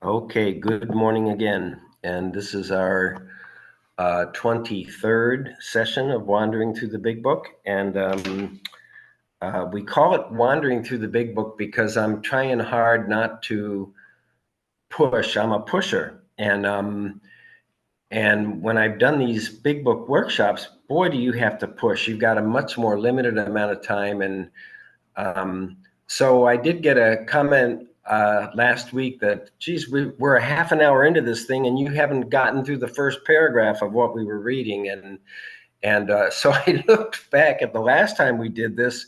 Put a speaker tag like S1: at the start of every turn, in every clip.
S1: Okay, good morning again. And this is our 23rd session of Wandering Through the Big Book. And we call it Wandering Through the Big Book because I'm trying hard not to push. I'm a pusher. And when I've done these big book workshops, boy, do you have to push. You've got a much more limited amount of time. And so I did get a comment last week that, geez, we're a half an hour into this thing and you haven't gotten through the first paragraph of what we were reading. And so I looked back at the last time we did this,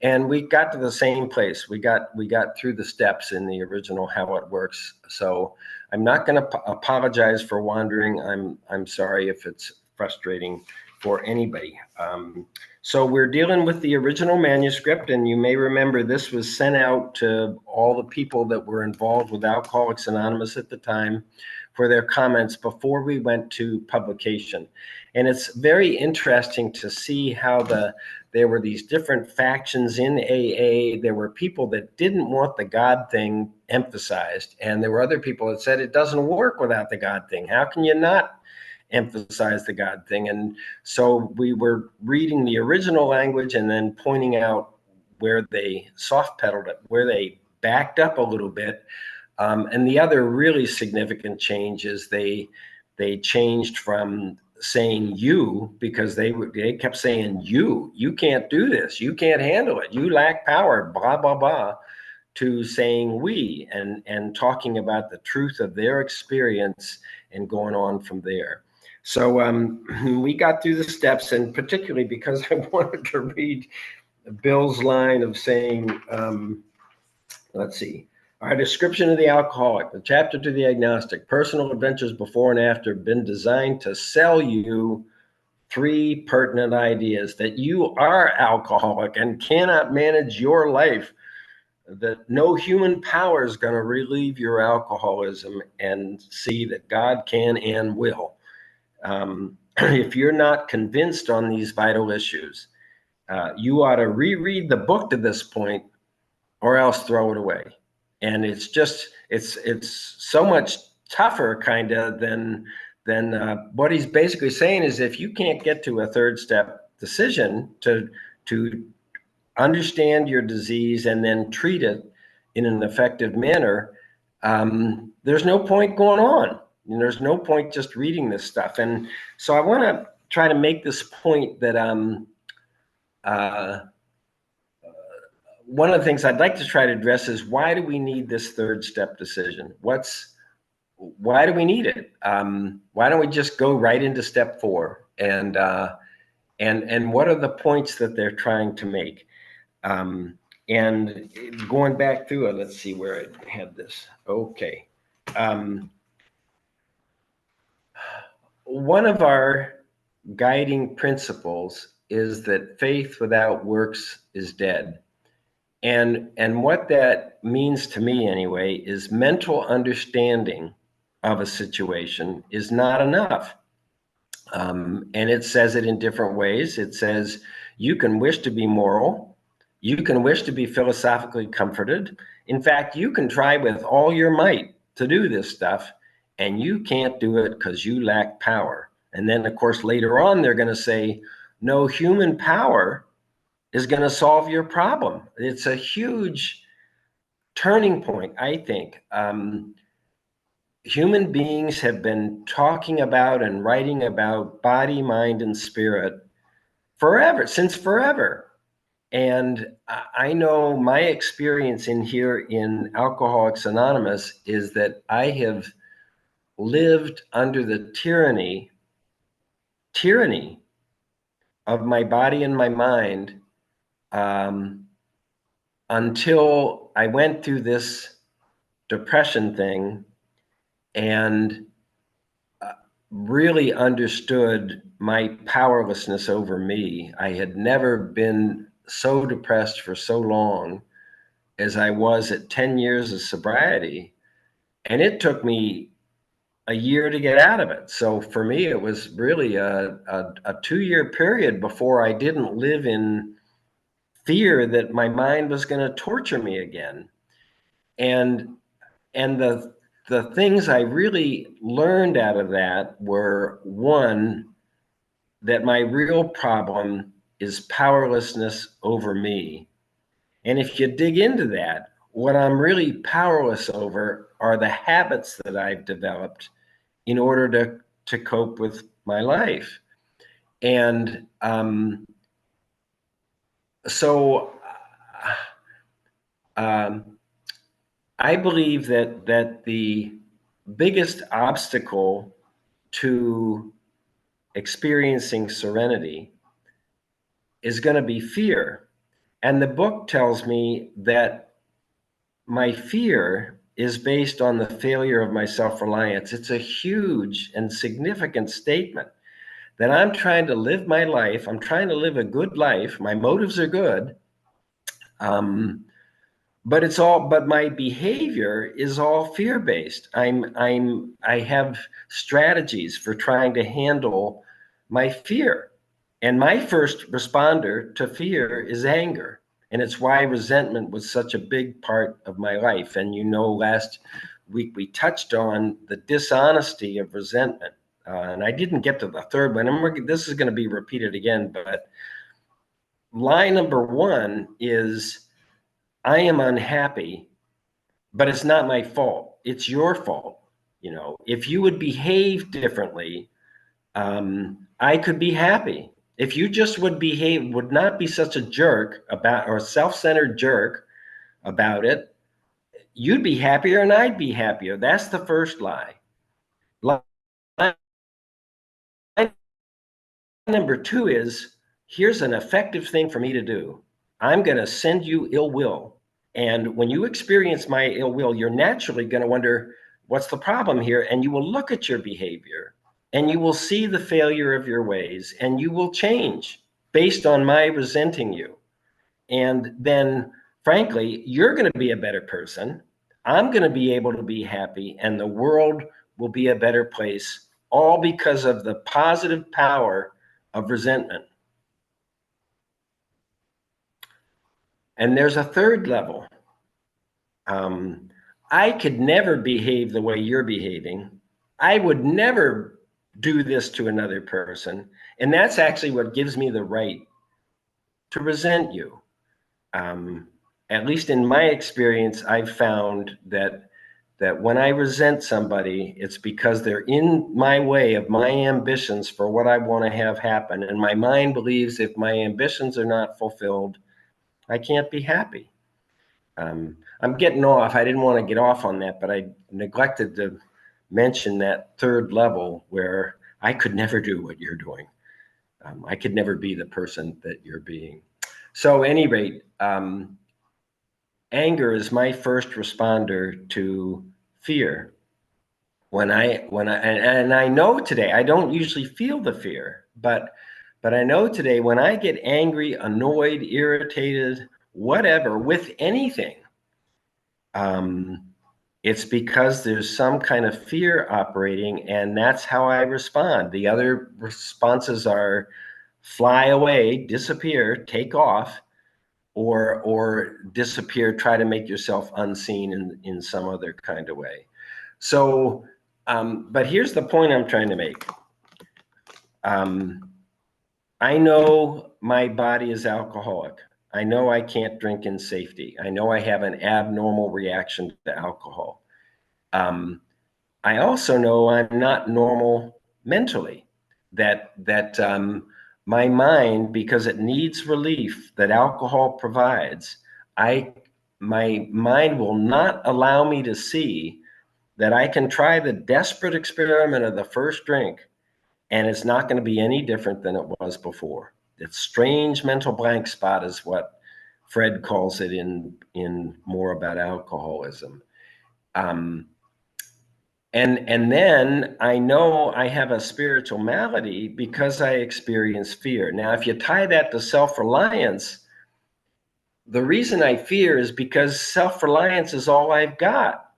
S1: and we got to the same place. We got through the steps in the original How It Works. So I'm not going to apologize for wandering. I'm sorry if it's frustrating for anybody. So we're dealing with the original manuscript, and you may remember this was sent out to all the people that were involved with Alcoholics Anonymous at the time for their comments before we went to publication. And it's very interesting to see how there were these different factions in AA. There were people that didn't want the God thing emphasized, and there were other people that said it doesn't work without the God thing. How can you not emphasize the God thing? And so we were reading the original language and then pointing out where they soft pedaled it, where they backed up a little bit. And the other really significant change is they changed from saying you, because they kept saying you can't do this, you can't handle it, you lack power, blah blah blah, to saying we, and talking about the truth of their experience and going on from there. So we got through the steps, and particularly because I wanted to read Bill's line of saying, let's see, our description of the alcoholic, the chapter to the agnostic, personal adventures before and after, been designed to sell you three pertinent ideas: that you are alcoholic and cannot manage your life, that no human power is going to relieve your alcoholism, and see that God can and will. If you're not convinced on these vital issues, you ought to reread the book to this point or else throw it away. And it's just, it's so much tougher kind of than what he's basically saying is, if you can't get to a third step decision to understand your disease and then treat it in an effective manner, there's no point going on. And there's no point just reading this stuff. And so I want to try to make this point that one of the things I'd like to try to address is, why do we need this third step decision? Why do we need it? Why don't we just go right into step 4? And what are the points that they're trying to make? And going back through it, let's see where I had this. Okay. One of our guiding principles is that faith without works is dead. And what that means to me anyway is mental understanding of a situation is not enough. And it says it in different ways. It says you can wish to be moral. You can wish to be philosophically comforted. In fact, you can try with all your might to do this stuff, and you can't do it because you lack power. And then, of course, later on, they're going to say, no human power is going to solve your problem. It's a huge turning point, I think. Human beings have been talking about and writing about body, mind, and spirit forever, since forever. And I know my experience in here in Alcoholics Anonymous is that I have lived under the tyranny of my body and my mind until I went through this depression thing and really understood my powerlessness over me. I had never been so depressed for so long as I was at 10 years of sobriety. And it took me a year to get out of it. So for me, it was really a 2-year period before I didn't live in fear that my mind was going to torture me again. And the the things I really learned out of that were, one, that my real problem is powerlessness over me. And if you dig into that, what I'm really powerless over are the habits that I've developed in order to cope with my life. And so um, I believe that the biggest obstacle to experiencing serenity is going to be fear. And the book tells me that my fear is based on the failure of my self-reliance. It's a huge and significant statement that I'm trying to live my life. I'm trying to live a good life. My motives are good. But my behavior is all fear-based. I have strategies for trying to handle my fear. And my first responder to fear is anger. And it's why resentment was such a big part of my life. And last week we touched on the dishonesty of resentment. And I didn't get to the third one. And this is going to be repeated again. But line number one is, I am unhappy, but it's not my fault. It's your fault. If you would behave differently, I could be happy. If you just would not be such a jerk about, or a self-centered jerk about it, you'd be happier and I'd be happier. That's the first lie. Lie number two is, here's an effective thing for me to do. I'm going to send you ill will. And when you experience my ill will, you're naturally going to wonder, what's the problem here? And you will look at your behavior and you will see the failure of your ways and you will change based on my resenting you. And then, frankly, you're going to be a better person. I'm going to be able to be happy, and the world will be a better place, all because of the positive power of resentment. And there's a third level. I could never behave the way you're behaving. I would never do this to another person. And that's actually what gives me the right to resent you. At least in my experience, I've found that when I resent somebody, it's because they're in my way of my ambitions for what I want to have happen. And my mind believes if my ambitions are not fulfilled, I can't be happy. I'm getting off. I didn't want to get off on that, but I neglected to mention that third level where I could never do what you're doing. I could never be the person that you're being. So, at any rate, anger is my first responder to fear. And I know today, I don't usually feel the fear, but I know today when I get angry, annoyed, irritated, whatever, with anything, it's because there's some kind of fear operating, and that's how I respond. The other responses are fly away, disappear, take off, or disappear, try to make yourself unseen in some other kind of way. So, but here's the point I'm trying to make. I know my body is alcoholic. I know I can't drink in safety. I know I have an abnormal reaction to alcohol. I also know I'm not normal mentally. That my mind, because it needs relief that alcohol provides, my mind will not allow me to see that I can try the desperate experiment of the first drink, and it's not going to be any different than it was before. It's strange mental blank spot is what Fred calls it in More About Alcoholism. And then I know I have a spiritual malady because I experience fear. Now, if you tie that to self-reliance, the reason I fear is because self-reliance is all I've got.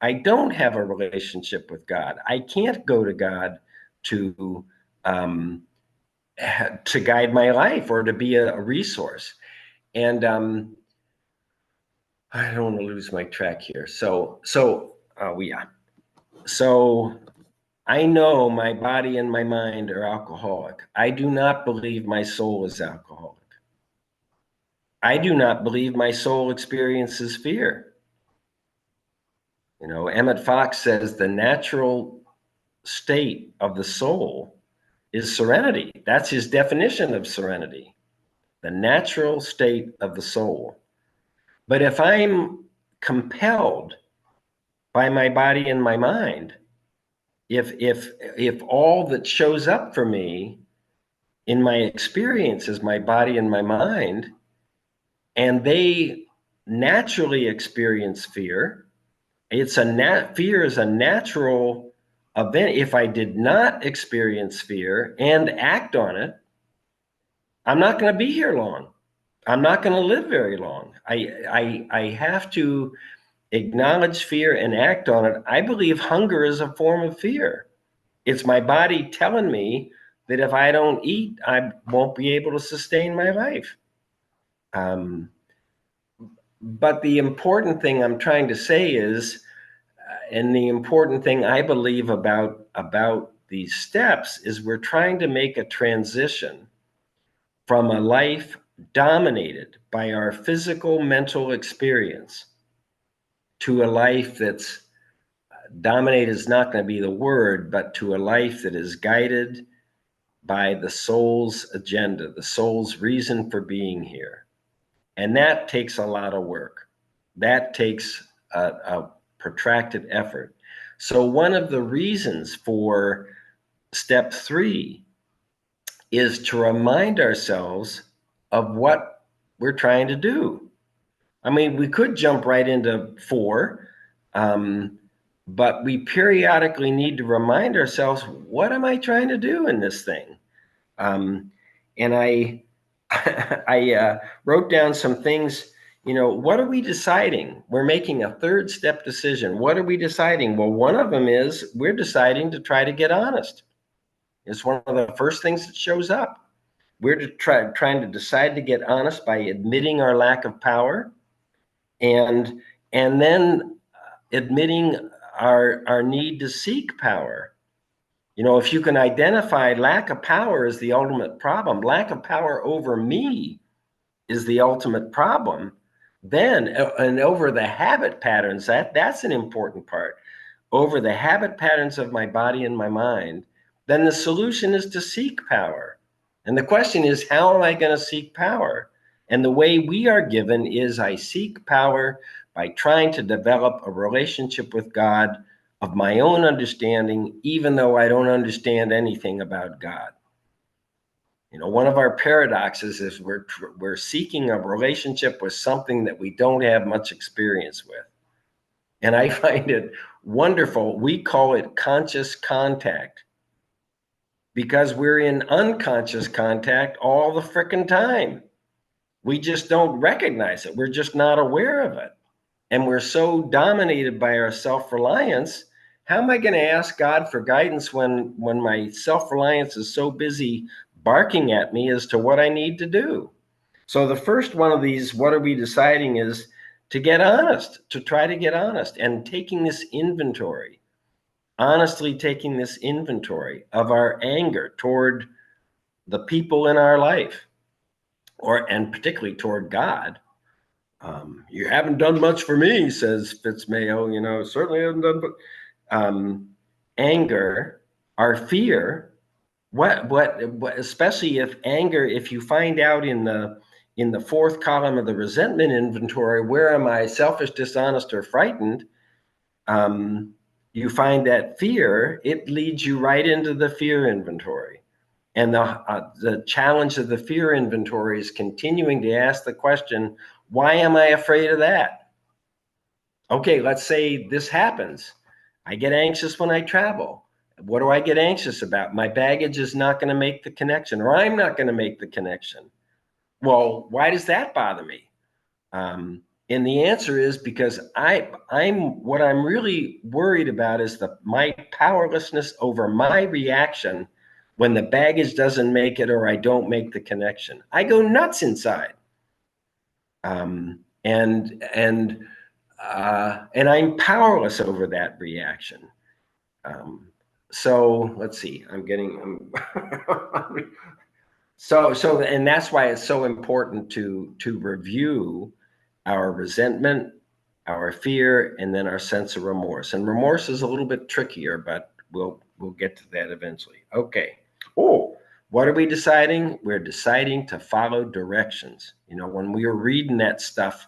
S1: I don't have a relationship with God. I can't go to God to guide my life or to be a resource. And I don't want to lose my track here. So yeah. So I know my body and my mind are alcoholic. I do not believe my soul is alcoholic. I do not believe my soul experiences fear. Emmett Fox says the natural state of the soul is serenity. That's his definition of serenity, the natural state of the soul. But if I'm compelled by my body and my mind, if all that shows up for me in my experience is my body and my mind, and they naturally experience fear, fear is a natural event. If I did not experience fear and act on it, I'm not going to be here long. I'm not going to live very long. I have to acknowledge fear and act on it. I believe hunger is a form of fear. It's my body telling me that if I don't eat, I won't be able to sustain my life. But the important thing I'm trying to say is, and the important thing I believe about these steps is we're trying to make a transition from a life dominated by our physical mental experience to a life that's dominated is not going to be the word, but to a life that is guided by the soul's agenda, the soul's reason for being here. And that takes a lot of work. That takes a protracted effort. So one of the reasons for step 3 is to remind ourselves of what we're trying to do. I mean, we could jump right into 4, but we periodically need to remind ourselves, what am I trying to do in this thing? And I I wrote down some things. What are we deciding? We're making a 3rd step decision. What are we deciding? Well, one of them is we're deciding to try to get honest. It's one of the first things that shows up. We're trying to decide to get honest by admitting our lack of power, and then admitting our need to seek power. If you can identify lack of power as the ultimate problem, lack of power over me is the ultimate problem, then, and over the habit patterns, that's an important part, over the habit patterns of my body and my mind, then the solution is to seek power. And the question is, how am I going to seek power? And the way we are given is I seek power by trying to develop a relationship with God of my own understanding, even though I don't understand anything about God. One of our paradoxes is we're seeking a relationship with something that we don't have much experience with. And I find it wonderful. We call it conscious contact because we're in unconscious contact all the frickin' time. We just don't recognize it. We're just not aware of it. And we're so dominated by our self-reliance. How am I going to ask God for guidance when my self-reliance is so busy barking at me as to what I need to do? So the first one of these, what are we deciding, is to get honest, to try to get honest and taking this inventory, honestly taking this inventory of our anger toward the people in our life, and particularly toward God. You haven't done much for me, says Fitzmayo. Certainly haven't done. Anger, our fear. What? Especially if anger. If you find out in the 4th column of the resentment inventory, where am I selfish, dishonest, or frightened? You find that fear. It leads you right into the fear inventory. And the challenge of the fear inventory is continuing to ask the question, why am I afraid of that? Okay, let's say this happens. I get anxious when I travel. What do I get anxious about? My baggage is not going to make the connection, or I'm not going to make the connection. Well, why does that bother me? And the answer is because what I'm really worried about is my powerlessness over my reaction when the baggage doesn't make it or I don't make the connection. I go nuts inside. And I'm powerless over that reaction. So let's see, and that's why it's so important to review our resentment, our fear, and then our sense of remorse. And remorse is a little bit trickier, but we'll get to that eventually. Okay. Oh, what are we deciding? We're deciding to follow directions. When we were reading that stuff,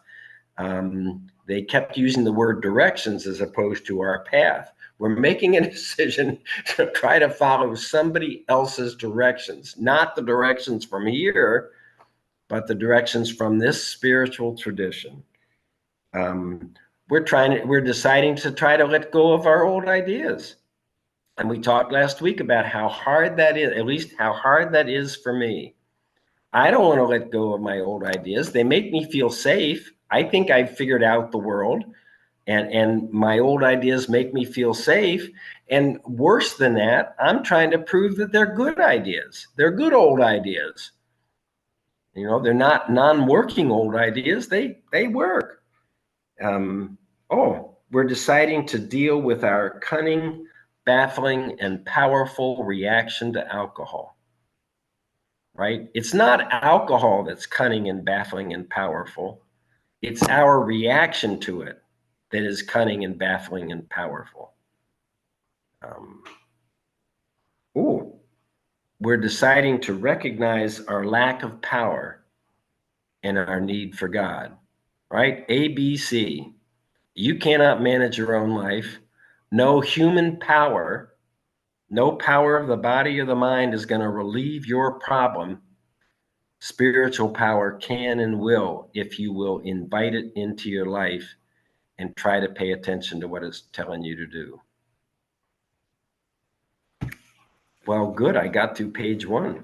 S1: they kept using the word directions as opposed to our path. We're making a decision to try to follow somebody else's directions, not the directions from here, but the directions from this spiritual tradition. We're deciding to try to let go of our old ideas. And we talked last week about how hard that is, at least how hard that is for me. I don't want to let go of my old ideas. They make me feel safe. I think I've figured out the world, and my old ideas make me feel safe. And worse than that, I'm trying to prove that they're good ideas. They're good old ideas. They're not non-working old ideas. They work. We're deciding to deal with our cunning, baffling, and powerful reaction to alcohol. Right? It's not alcohol that's cunning and baffling and powerful. It's our reaction to it that is cunning and baffling and powerful. We're deciding to recognize our lack of power and our need for God. Right? ABC. You cannot manage your own life. No human power, no power of the body or the mind is going to relieve your problem. Spiritual power can and will, if you will invite it into your life and try to pay attention to what it's telling you to do. Well, good. I got to page 1.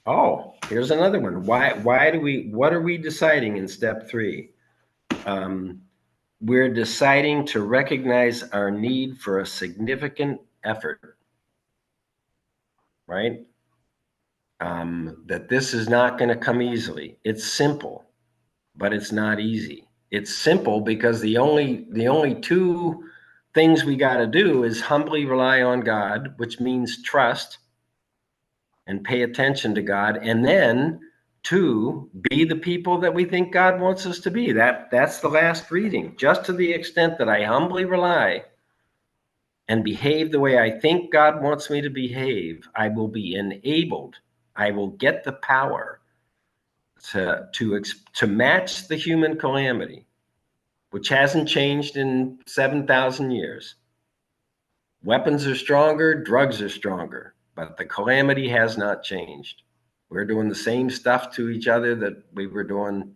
S1: Oh, here's another one. What are we deciding in step 3? We're deciding to recognize our need for a significant effort, right? That this is not going to come easily. It's simple, but it's not easy. It's simple because the only two things we got to do is humbly rely on God, which means trust and pay attention to God, and then 2, be the people that we think God wants us to be. That's the last reading. Just to the extent that I humbly rely and behave the way I think God wants me to behave, I will be enabled. I will get the power to match the human calamity, which hasn't changed in 7,000 years. Weapons are stronger, drugs are stronger, but the calamity has not changed. We're doing the same stuff to each other that we were doing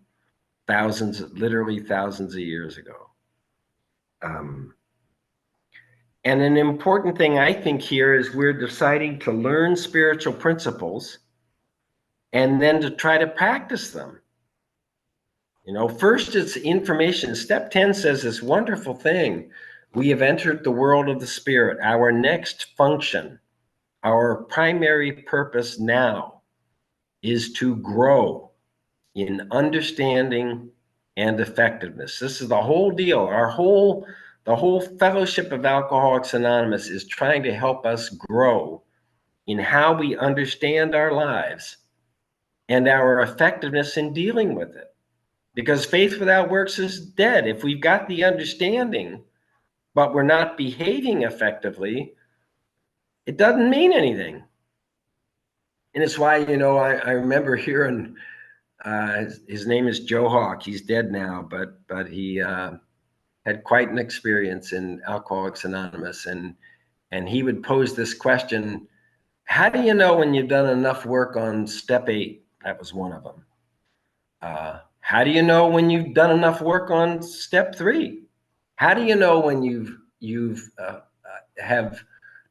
S1: literally thousands of years ago. And an important thing I think here is we're deciding to learn spiritual principles and then to try to practice them. First it's information. Step 10 says this wonderful thing. We have entered the world of the spirit. Our next function, our primary purpose now is to grow in understanding and effectiveness. This is the whole deal. The whole fellowship of Alcoholics Anonymous is trying to help us grow in how we understand our lives and our effectiveness in dealing with it. Because faith without works is dead. If we've got the understanding, but we're not behaving effectively, it doesn't mean anything. And it's why, I remember hearing, his name is Joe Hawk. He's dead now, but he had quite an experience in Alcoholics Anonymous. And he would pose this question, how do you know when you've done enough work on step 8? That was one of them. How do you know when you've done enough work on step 3? How do you know when you've have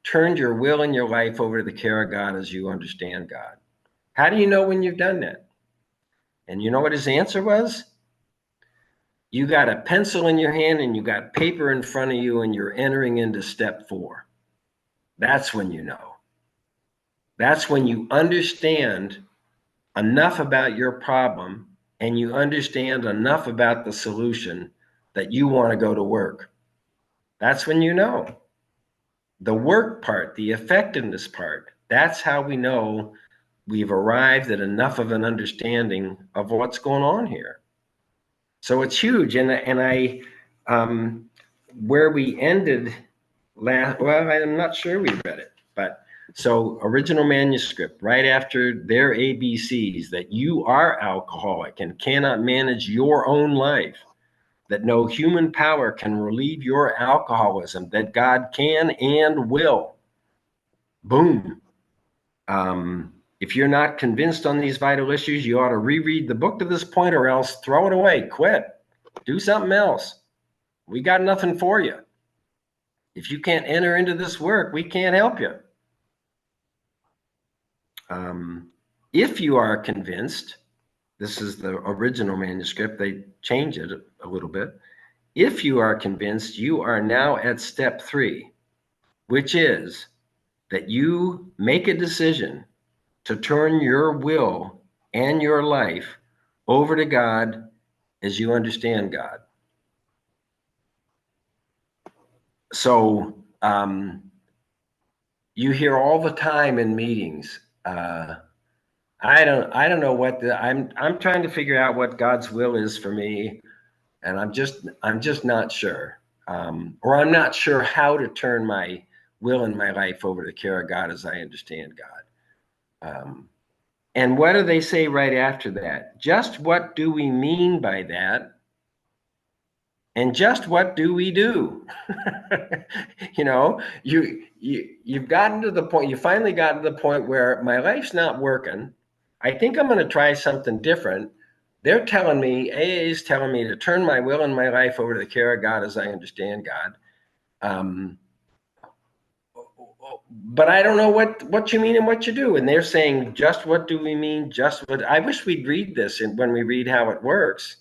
S1: turned your will and your life over to the care of God as you understand God? How do you know when you've done that? And you know what his answer was? You got a pencil in your hand and you got paper in front of you and you're entering into step 4. That's when you know. That's when you understand enough about your problem and you understand enough about the solution that you want to go to work. That's when you know. The work part, the effectiveness part, that's how we know we've arrived at enough of an understanding of what's going on here. So it's huge. And I, where we ended last, well, I'm not sure we read it, but so original manuscript, right after their ABCs, that you are alcoholic and cannot manage your own life, that no human power can relieve your alcoholism, that God can and will. Boom. If you're not convinced on these vital issues, you ought to reread the book to this point, or else throw it away, quit, do something else. We got nothing for you. If you can't enter into this work, we can't help you. If you are convinced, this is the original manuscript, they change it a little bit. If you are convinced, you are now at step 3, which is that you make a decision to turn your will and your life over to God as you understand God. So you hear all the time in meetings, I don't know what I'm trying to figure out what God's will is for me, and I'm just not sure, or I'm not sure how to turn my will and my life over to the care of God as I understand God. And what do they say right after that? Just what do we mean by that? And just what do we do? You know, you've gotten to the point, you finally gotten to the point where my life's not working. I think I'm going to try something different. They're telling me, AA is telling me to turn my will and my life over to the care of God as I understand God. But I don't know what you mean and what you do. And they're saying, just what do we mean? Just what, I wish we'd read this when we read how it works,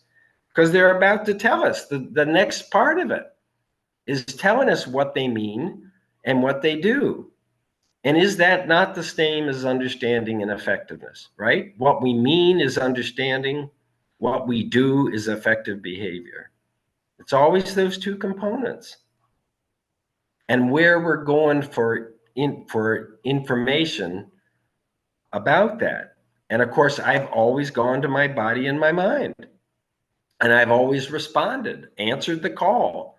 S1: because they're about to tell us the next part of it is telling us what they mean and what they do. And is that not the same as understanding and effectiveness, right? What we mean is understanding, what we do is effective behavior. It's always those two components. And where we're going for information about that. And of course, I've always gone to my body and my mind. And I've always responded, answered the call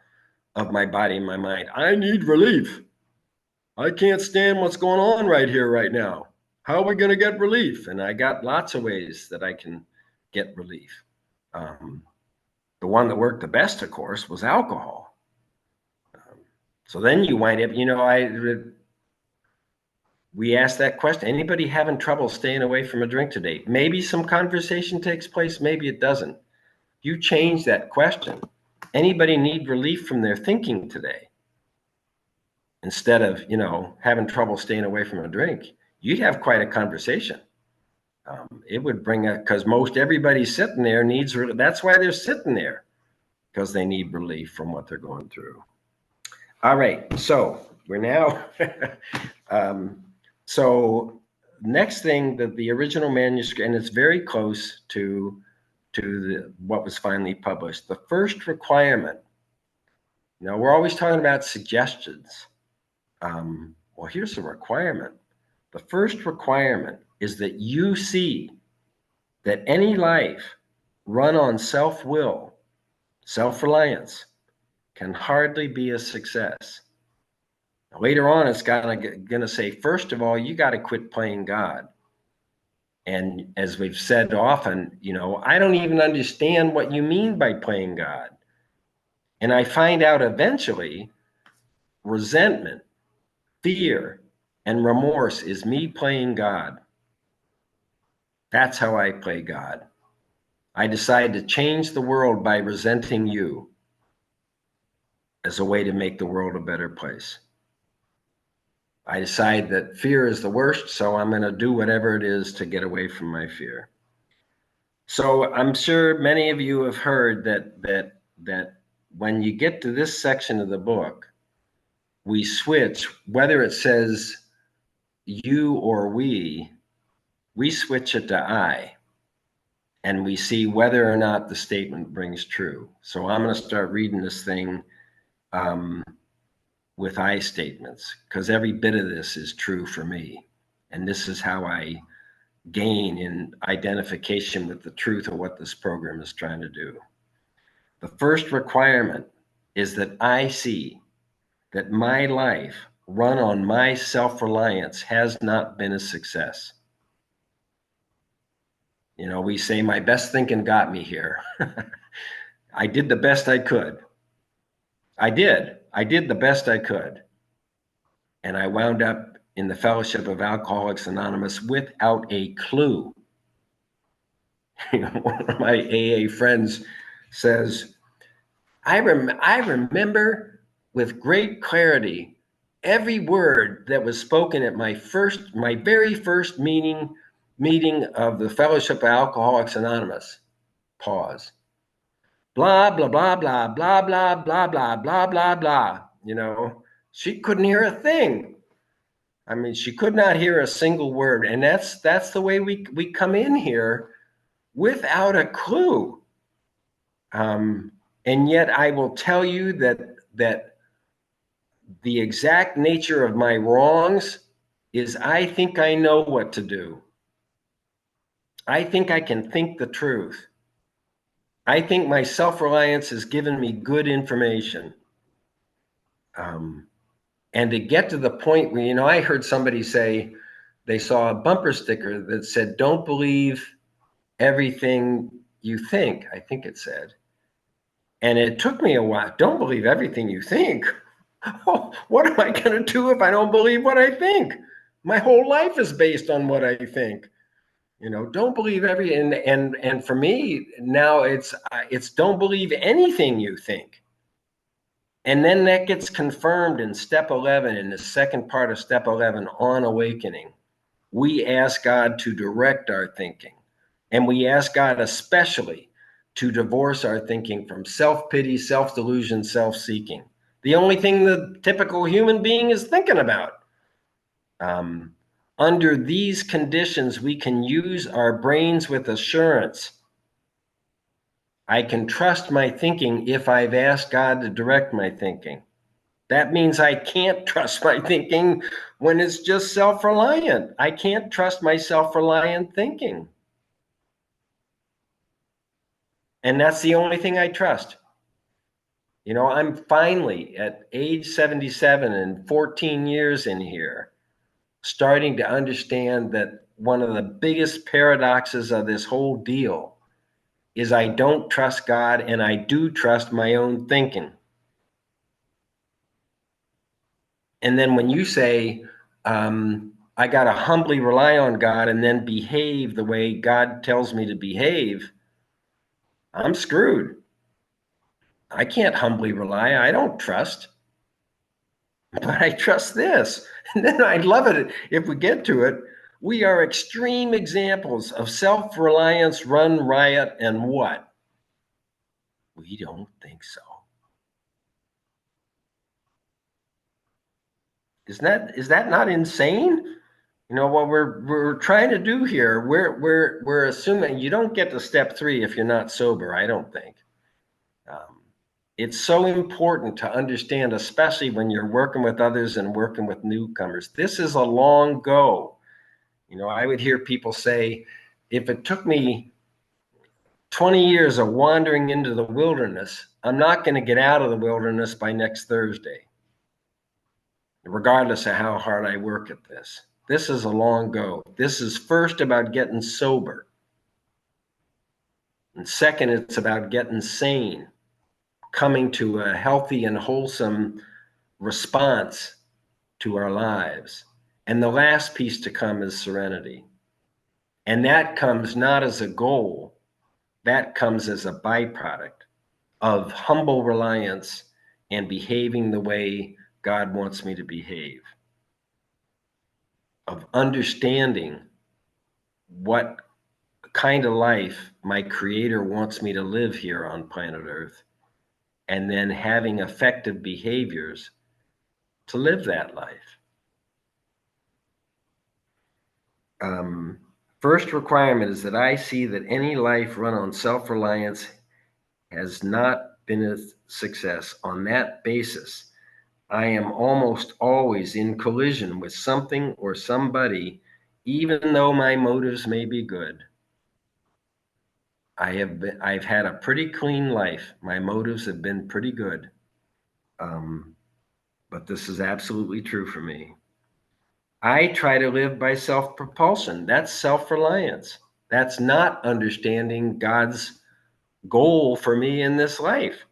S1: of my body and my mind. I need relief. I can't stand what's going on right here, right now. How are we going to get relief? And I got lots of ways that I can get relief. The one that worked the best, of course, was alcohol. So then you wind up, we asked that question, anybody having trouble staying away from a drink today? Maybe some conversation takes place, maybe it doesn't. You change that question. Anybody need relief from their thinking today? Instead of, having trouble staying away from a drink, you'd have quite a conversation. It would bring because most everybody sitting there needs, that's why they're sitting there, because they need relief from what they're going through. All right, so we're now, so next thing, that the original manuscript, and it's very close to what was finally published. The first requirement, we're always talking about suggestions. Well, here's the requirement. The first requirement is that you see that any life run on self-will, self-reliance, can hardly be a success. Now, later on, it's gonna say, first of all, you got to quit playing God. And as we've said often, I don't even understand what you mean by playing God. And I find out eventually resentment, fear, and remorse is me playing God. That's how I play God. I decide to change the world by resenting you as a way to make the world a better place. I decide that fear is the worst, so I'm going to do whatever it is to get away from my fear. So I'm sure many of you have heard that when you get to this section of the book, we switch, whether it says you or we switch it to I, and we see whether or not the statement rings true. So I'm going to start reading this thing. with I statements, because every bit of this is true for me. And this is how I gain in identification with the truth of what this program is trying to do. The first requirement is that I see that my life run on my self-reliance has not been a success. You know, we say my best thinking got me here. I did the best I could. I did the best I could. And I wound up in the Fellowship of Alcoholics Anonymous without a clue. You know, one of my AA friends says, I remember with great clarity every word that was spoken at my very first meeting of the Fellowship of Alcoholics Anonymous. Pause. Blah, blah, blah, blah, blah, blah, blah, blah, blah, blah, blah. You know, she couldn't hear a thing. I mean, she could not hear a single word. And that's the way we come in here without a clue. And yet I will tell you that the exact nature of my wrongs is I think I know what to do. I think I can think the truth. I think my self-reliance has given me good information. And to get to the point where, you know, I heard somebody say they saw a bumper sticker that said, don't believe everything you think, I think it said. And it took me a while. Don't believe everything you think. Oh, what am I going to do if I don't believe what I think? My whole life is based on what I think. You know, don't believe and for me now it's don't believe anything you think. And then that gets confirmed in step 11, in the second part of step 11 on awakening. We ask God to direct our thinking. And we ask God especially to divorce our thinking from self-pity, self-delusion, self-seeking. The only thing the typical human being is thinking about. Under these conditions, we can use our brains with assurance. I can trust my thinking if I've asked God to direct my thinking. That means I can't trust my thinking when it's just self-reliant. I can't trust my self-reliant thinking. And that's the only thing I trust. You know, I'm finally at age 77 and 14 years in here, starting to understand that one of the biggest paradoxes of this whole deal is I don't trust God and I do trust my own thinking. And then when you say, I got to humbly rely on God and then behave the way God tells me to behave, I'm screwed. I can't humbly rely. I don't trust. But I trust this. And then I love it if we get to it. We are extreme examples of self-reliance run riot and what? We don't think so. Is that not insane? You know what we're trying to do here? We're assuming you don't get to step 3 if you're not sober. I don't think. It's so important to understand, especially when you're working with others and working with newcomers. This is a long go. You know, I would hear people say, if it took me 20 years of wandering into the wilderness, I'm not going to get out of the wilderness by next Thursday, regardless of how hard I work at this. This is a long go. This is first about getting sober. And second, it's about getting sane, coming to a healthy and wholesome response to our lives. And the last piece to come is serenity. And that comes not as a goal, that comes as a byproduct of humble reliance and behaving the way God wants me to behave, of understanding what kind of life my Creator wants me to live here on planet Earth, and then having effective behaviors to live that life. First requirement is that I see that any life run on self-reliance has not been a success. On that basis, I am almost always in collision with something or somebody, even though my motives may be good. I've had a pretty clean life. My motives have been pretty good. Um, but this is absolutely true for me. I try to live by self-propulsion. That's self-reliance. That's not understanding God's goal for me in this life.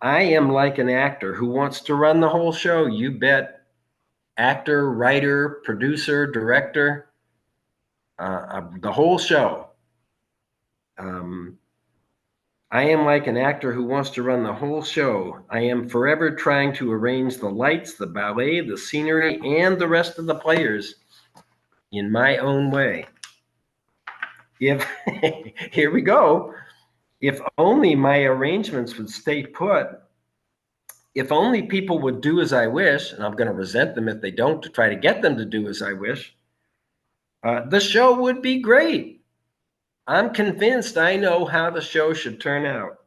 S1: I am like an actor who wants to run the whole show. You bet. Actor, writer, producer, director, the whole show. I am like an actor who wants to run the whole show. I am forever trying to arrange the lights, the ballet, the scenery, and the rest of the players in my own way. If here we go. If only my arrangements would stay put. If only people would do as I wish, and I'm going to resent them if they don't to try to get them to do as I wish, the show would be great. I'm convinced I know how the show should turn out.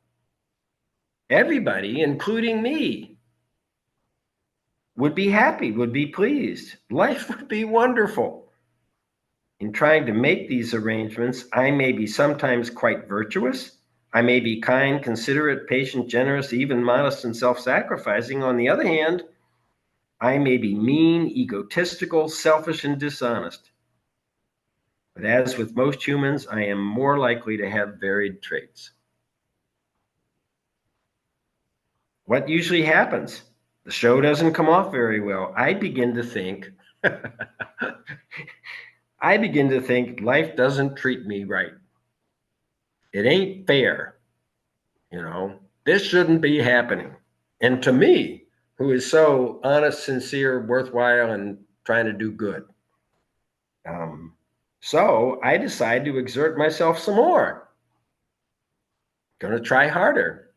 S1: Everybody, including me, would be happy, would be pleased. Life would be wonderful. In trying to make these arrangements, I may be sometimes quite virtuous. I may be kind, considerate, patient, generous, even modest and self-sacrificing. On the other hand, I may be mean, egotistical, selfish, and dishonest. But as with most humans, I am more likely to have varied traits. What usually happens? The show doesn't come off very well. I begin to think life doesn't treat me right. It ain't fair. This shouldn't be happening. And to me, who is so honest, sincere, worthwhile, and trying to do good. So I decide to exert myself some more. Going to try harder.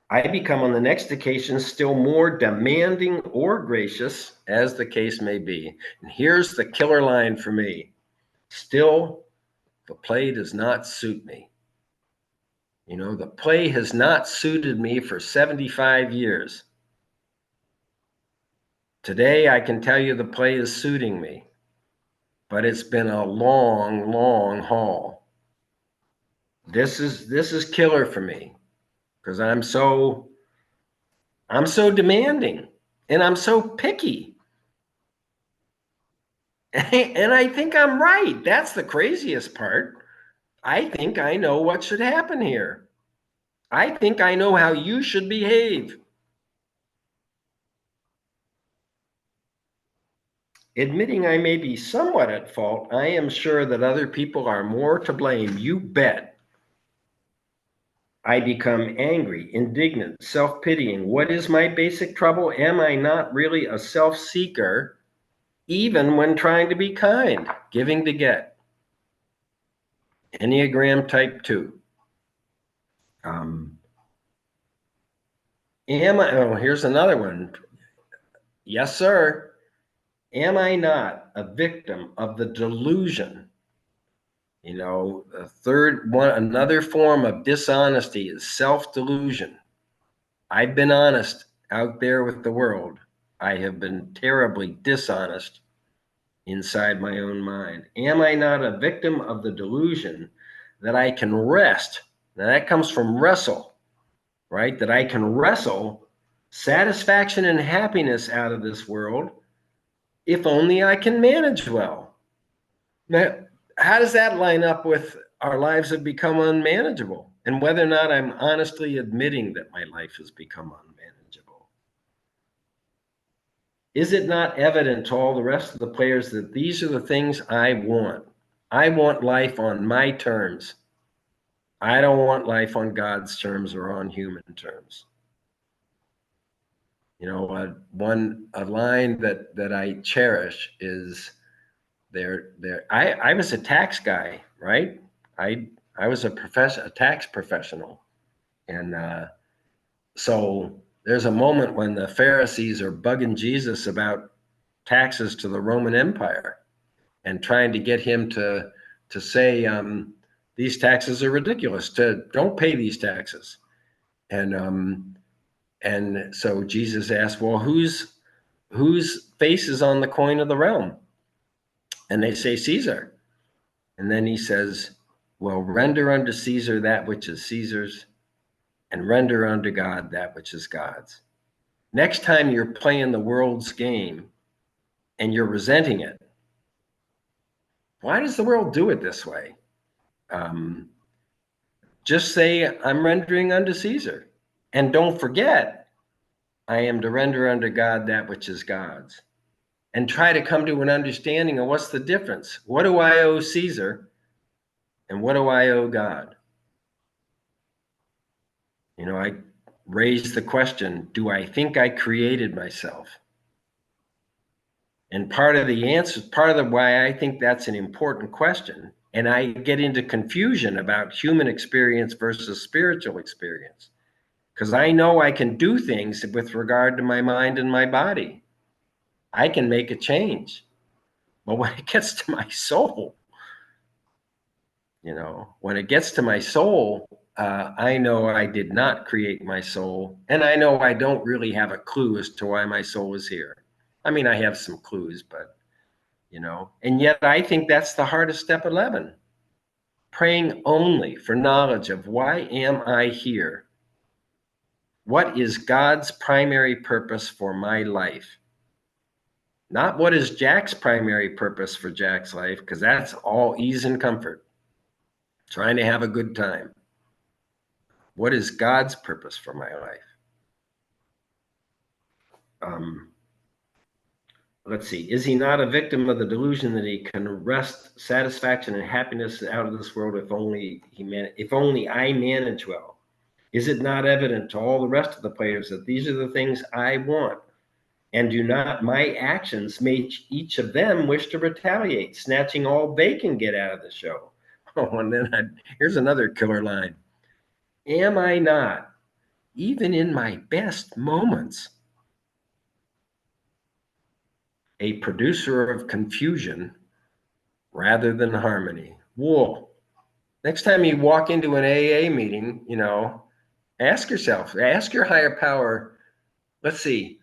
S1: I become on the next occasion still more demanding or gracious, as the case may be. And here's the killer line for me. Still, the play does not suit me. The play has not suited me for 75 years. Today, I can tell you the play is suiting me, but it's been a long, long haul. This is killer for me because I'm so demanding and I'm so picky. And I think I'm right. That's the craziest part. I think I know what should happen here. I think I know how you should behave. Admitting I may be somewhat at fault, I am sure that other people are more to blame. You bet. I become angry, indignant, self-pitying. What is my basic trouble? Am I not really a self-seeker, even when trying to be kind, giving to get? Enneagram type 2. Here's another one. Yes, sir. Am I not a victim of the delusion? The third one, another form of dishonesty is self-delusion. I've been honest out there with the world. I have been terribly dishonest inside my own mind. Am I not a victim of the delusion that I can rest? Now that comes from wrestle, right? That I can wrestle satisfaction and happiness out of this world if only I can manage well. Now, how does that line up with our lives have become unmanageable and whether or not I'm honestly admitting that my life has become unmanageable? Is it not evident to all the rest of the players that these are the things I want? I want life on my terms. I don't want life on God's terms or on human terms. A line that I cherish is I was a tax guy, right? I was a tax professional. And so there's a moment when the Pharisees are bugging Jesus about taxes to the Roman Empire and trying to get him to say these taxes are ridiculous. Don't pay these taxes. And And so Jesus asked, well, whose face is on the coin of the realm? And they say, Caesar. And then he says, well, render unto Caesar that which is Caesar's, and render unto God that which is God's. Next time you're playing the world's game and you're resenting it, why does the world do it this way? Just say, I'm rendering unto Caesar. And don't forget, I am to render unto God that which is God's. And try to come to an understanding of what's the difference. What do I owe Caesar? And what do I owe God? I raised the question, do I think I created myself? And part of the answer, part of why I think that's an important question, and I get into confusion about human experience versus spiritual experience, because I know I can do things with regard to my mind and my body. I can make a change. But when it gets to my soul, when it gets to my soul, I know I did not create my soul. And I know I don't really have a clue as to why my soul is here. I mean, I have some clues, but, and yet I think that's the hardest step 11. Praying only for knowledge of why am I here? What is God's primary purpose for my life? Not what is Jack's primary purpose for Jack's life, because that's all ease and comfort. Trying to have a good time. What is God's purpose for my life? Let's see. Is he not a victim of the delusion that he can wrest satisfaction and happiness out of this world if only I manage well? Is it not evident to all the rest of the players that these are the things I want? And do not my actions make each of them wish to retaliate, snatching all they can get out of the show? Oh, and then here's another killer line. Am I not, even in my best moments, a producer of confusion rather than harmony? Whoa. Next time you walk into an AA meeting, ask yourself, ask your higher power, let's see,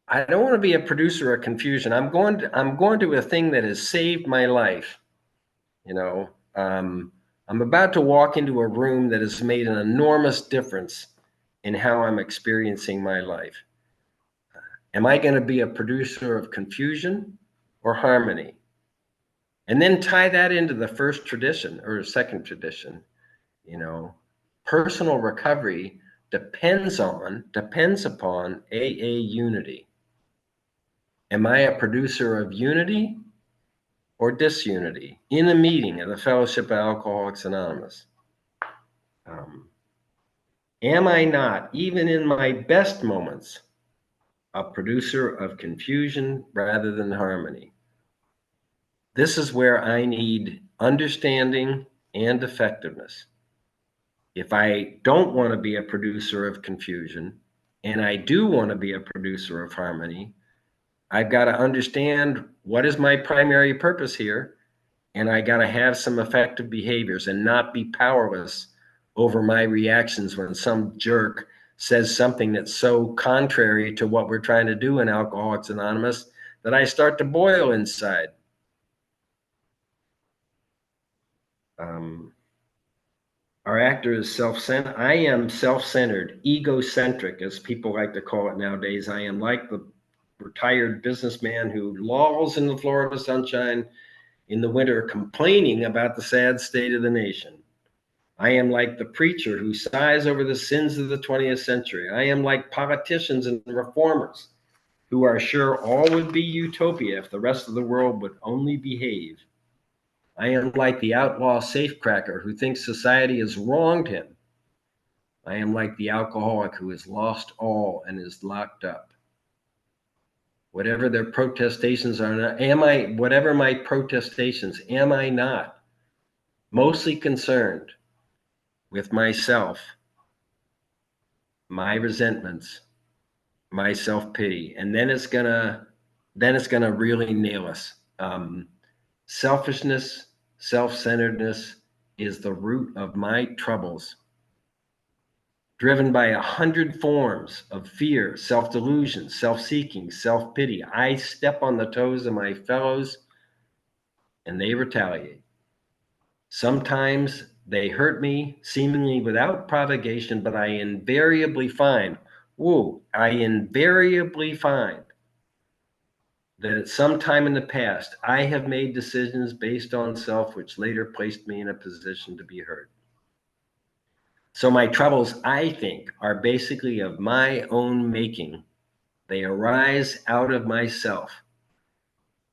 S1: I don't want to be a producer of confusion. I'm going to a thing that has saved my life. I'm about to walk into a room that has made an enormous difference in how I'm experiencing my life. Am I going to be a producer of confusion or harmony? And then tie that into the first tradition or second tradition. Personal recovery depends upon AA unity. Am I a producer of unity or disunity in a meeting of the Fellowship of Alcoholics Anonymous? Am I not, even in my best moments, a producer of confusion rather than harmony? This is where I need understanding and effectiveness. If I don't want to be a producer of confusion, and I do want to be a producer of harmony, I've got to understand what is my primary purpose here, and I got to have some effective behaviors and not be powerless over my reactions when some jerk says something that's so contrary to what we're trying to do in Alcoholics Anonymous that I start to boil inside. Our actor is self-centered. I am self-centered, egocentric, as people like to call it nowadays. I am like the retired businessman who lolls in the Florida sunshine in the winter, complaining about the sad state of the nation. I am like the preacher who sighs over the sins of the 20th century. I am like politicians and reformers who are sure all would be utopia if the rest of the world would only behave. I am like the outlaw safecracker who thinks society has wronged him. I am like the alcoholic who has lost all and is locked up. Whatever their protestations are, whatever my protestations, am I not mostly concerned with myself, my resentments, my self-pity? And then it's gonna really nail us. Selfishness, self-centeredness is the root of my troubles. driven by 100 forms of fear, self-delusion, self-seeking, self-pity. I step on the toes of my fellows and they retaliate. Sometimes they hurt me seemingly without provocation, but I invariably find that at some time in the past, I have made decisions based on self, which later placed me in a position to be hurt. So my troubles, I think, are basically of my own making. They arise out of myself.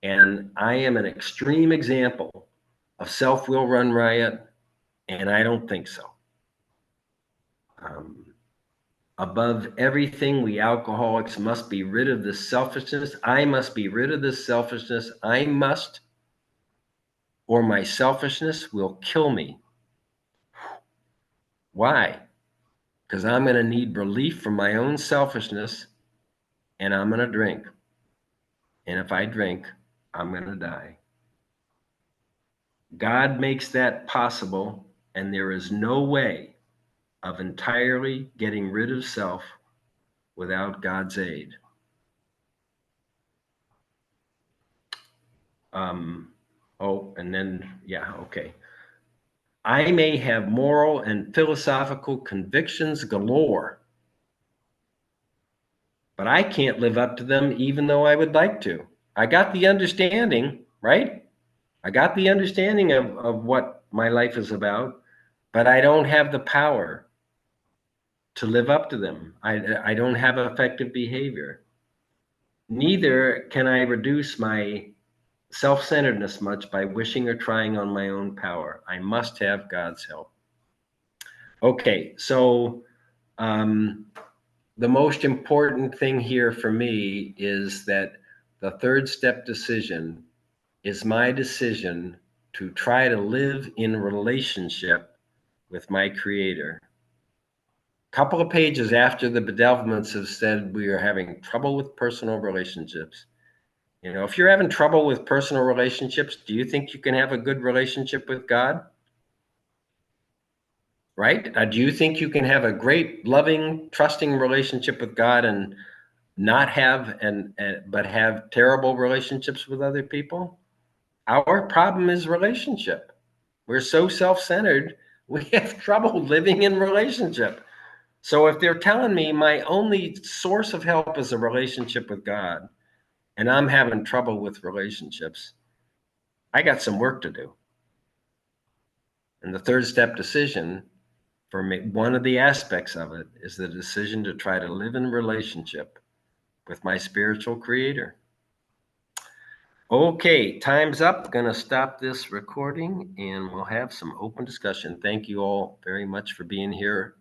S1: And I am an extreme example of self-will run riot, and I don't think so. Above everything, we alcoholics must be rid of this selfishness. I must be rid of this selfishness. I must, or my selfishness will kill me. Why? Because I'm going to need relief from my own selfishness, and I'm going to drink. And if I drink, I'm going to die. God makes that possible, and there is no way of entirely getting rid of self without God's aid. Okay. I may have moral and philosophical convictions galore, but I can't live up to them even though I would like to. I got the understanding, right? I got the understanding of what my life is about, but I don't have the power to live up to them. I don't have effective behavior. Neither can I reduce my self-centeredness much by wishing or trying on my own power. I must have God's help. Okay, so the most important thing here for me is that the third step decision is my decision to try to live in relationship with my Creator. A couple of pages after the bedevilments have said we are having trouble with personal relationships. You know, if you're having trouble with personal relationships, do you think you can have a good relationship with God? Right? Do you think you can have a great, loving, trusting relationship with God and not have but have terrible relationships with other people? Our problem is relationship. We're so self-centered, we have trouble living in relationship. So if they're telling me my only source of help is a relationship with God, and I'm having trouble with relationships, I got some work to do. And the third step decision for me, one of the aspects of it is the decision to try to live in relationship with my spiritual Creator. Okay, time's up. Going to stop this recording and we'll have some open discussion. Thank you all very much for being here